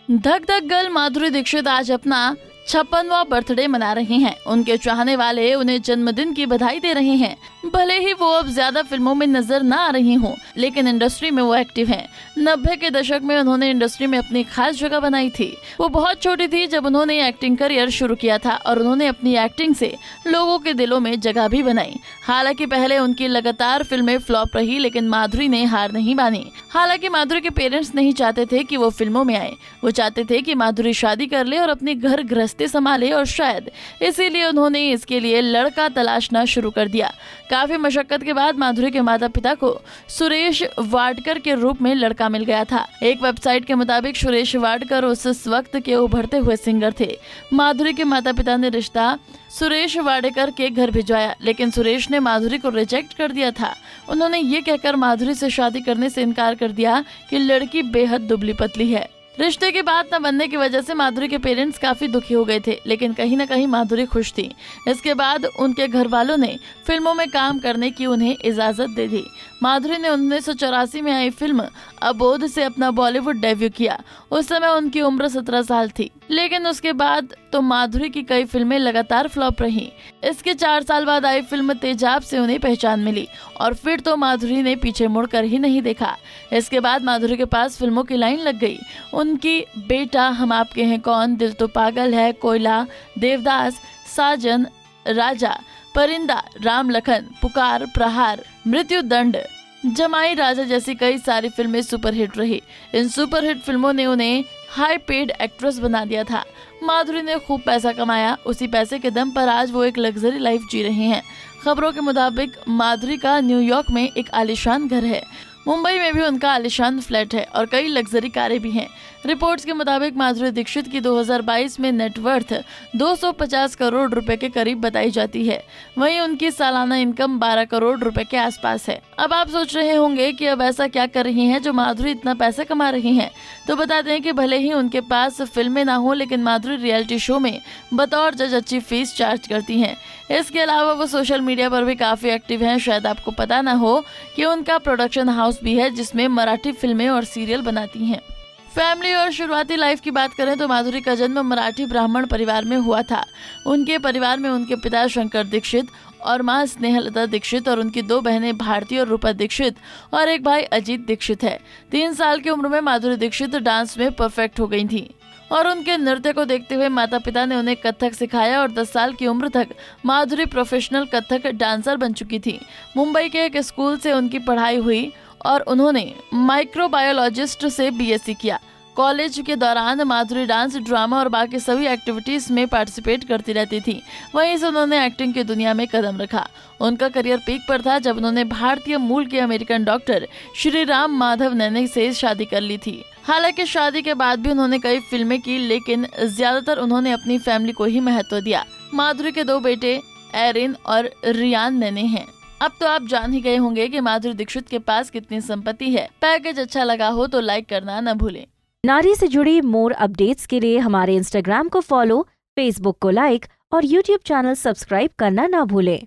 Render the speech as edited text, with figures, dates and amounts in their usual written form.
धक धक गर्ल माधुरी दीक्षित आज अपना 56वां बर्थडे मना रही हैं। उनके चाहने वाले उन्हें जन्मदिन की बधाई दे रहे हैं। भले ही वो अब ज्यादा फिल्मों में नजर न आ रही हों, लेकिन इंडस्ट्री में वो एक्टिव हैं। 90 के दशक में उन्होंने इंडस्ट्री में अपनी खास जगह बनाई थी। वो बहुत छोटी थी जब उन्होंने एक्टिंग करियर शुरू किया था और उन्होंने अपनी एक्टिंग से लोगों के दिलों में जगह भी बनाई। हालांकि पहले उनकी लगातार फिल्में फ्लॉप रही, लेकिन माधुरी ने हार नहीं मानी। हालांकि माधुरी के पेरेंट्स नहीं चाहते थे कि वो फिल्मों में आए। वो चाहते थे कि माधुरी शादी कर ले और अपनी घर गृहस्थी संभाले, और शायद इसीलिए उन्होंने इसके लिए लड़का तलाशना शुरू कर दिया। काफी मशक्कत के बाद माधुरी के माता पिता को सुरेश वाडकर के रूप में लड़का मिल गया था। एक वेबसाइट के मुताबिक सुरेश वाडकर उस वक्त के उभरते हुए सिंगर थे। माधुरी के माता पिता ने रिश्ता सुरेश वाडेकर के घर भिजवाया, लेकिन सुरेश ने माधुरी को रिजेक्ट कर दिया था। उन्होंने ये कहकर माधुरी से शादी करने से इनकार कर दिया कि लड़की बेहद दुबली पतली है। रिश्ते की बात न बनने की वजह से माधुरी के पेरेंट्स काफी दुखी हो गए थे, लेकिन कहीं न कहीं माधुरी खुश थी। इसके बाद उनके घर वालों ने फिल्मों में काम करने की उन्हें इजाजत दे दी। माधुरी ने 1984 में आई फिल्म अबोध से अपना बॉलीवुड डेब्यू किया। उस समय उनकी उम्र 17 साल थी, लेकिन उसके बाद तो माधुरी की कई फिल्में लगातार फ्लॉप रहीं। इसके 4 साल बाद आई फिल्म तेजाब से उन्हें पहचान मिली, और फिर तो माधुरी ने पीछे मुड़कर ही नहीं देखा। इसके बाद माधुरी के पास फिल्मों की लाइन लग गई। उनकी बेटा, हम आपके हैं कौन, दिल तो पागल है, कोयला, देवदास, साजन, राजा, परिंदा, राम लखन, पुकार, प्रहार, मृत्यु दंड, जमाई राजा जैसी कई सारी फिल्में सुपरहिट रही। इन सुपरहिट फिल्मों ने उन्हें हाई पेड एक्ट्रेस बना दिया था। माधुरी ने खूब पैसा कमाया। उसी पैसे के दम पर आज वो एक लग्जरी लाइफ जी रही हैं। खबरों के मुताबिक माधुरी का न्यूयॉर्क में एक आलीशान घर है। मुंबई में भी उनका आलीशान फ्लैट है और कई लग्जरी कारें भी हैं। रिपोर्ट्स के मुताबिक माधुरी दीक्षित की 2022 में नेटवर्थ 250 करोड़ रुपए के करीब बताई जाती है। वहीं उनकी सालाना इनकम 12 करोड़ रुपए के आसपास है। अब आप सोच रहे होंगे कि अब ऐसा क्या कर रही हैं जो माधुरी इतना पैसा कमा रही हैं। तो बता दें कि भले ही उनके पास फिल्में ना हो, लेकिन माधुरी रियलिटी शो में बतौर जज अच्छी फीस चार्ज करती हैं। इसके अलावा वो सोशल मीडिया पर भी काफी एक्टिव हैं। शायद आपको पता ना हो कि उनका प्रोडक्शन हाउस भी है जिसमें मराठी फिल्में और सीरियल बनाती हैं। फैमिली और शुरुआती लाइफ की बात करें तो माधुरी का जन्म मराठी ब्राह्मण परिवार में हुआ था। उनके परिवार में उनके पिता शंकर दीक्षित और मां स्नेहलता दीक्षित और उनकी 2 बहनें भारती और रूपा दीक्षित और एक भाई अजीत दीक्षित है। 3 साल की उम्र में माधुरी दीक्षित डांस में परफेक्ट हो गई थी और उनके नृत्य को देखते हुए माता पिता ने उन्हें कथक सिखाया और 10 साल की उम्र तक माधुरी प्रोफेशनल कथक डांसर बन चुकी थी। मुंबई के एक स्कूल से उनकी पढ़ाई हुई और उन्होंने माइक्रोबायोलॉजिस्ट से बीएससी किया। कॉलेज के दौरान माधुरी डांस, ड्रामा और बाकी सभी एक्टिविटीज में पार्टिसिपेट करती रहती थी। वहीं से उन्होंने एक्टिंग की दुनिया में कदम रखा। उनका करियर पीक पर था जब उन्होंने भारतीय मूल के अमेरिकन डॉक्टर श्री राम माधव नैने से शादी कर ली थी। हालांकि शादी के बाद भी उन्होंने कई फिल्में की, लेकिन ज्यादातर उन्होंने अपनी फैमिली को ही महत्व दिया। माधुरी के 2 बेटे एरिन और रियान नैने हैं। अब तो आप जान ही गए होंगे कि माधुरी दीक्षित के पास कितनी संपत्ति है। पैकेज अच्छा लगा हो तो लाइक करना न भूलें। नारी से जुड़ी मोर अपडेट्स के लिए हमारे इंस्टाग्राम को फॉलो, फेसबुक को लाइक और यूट्यूब चैनल सब्सक्राइब करना ना भूलें।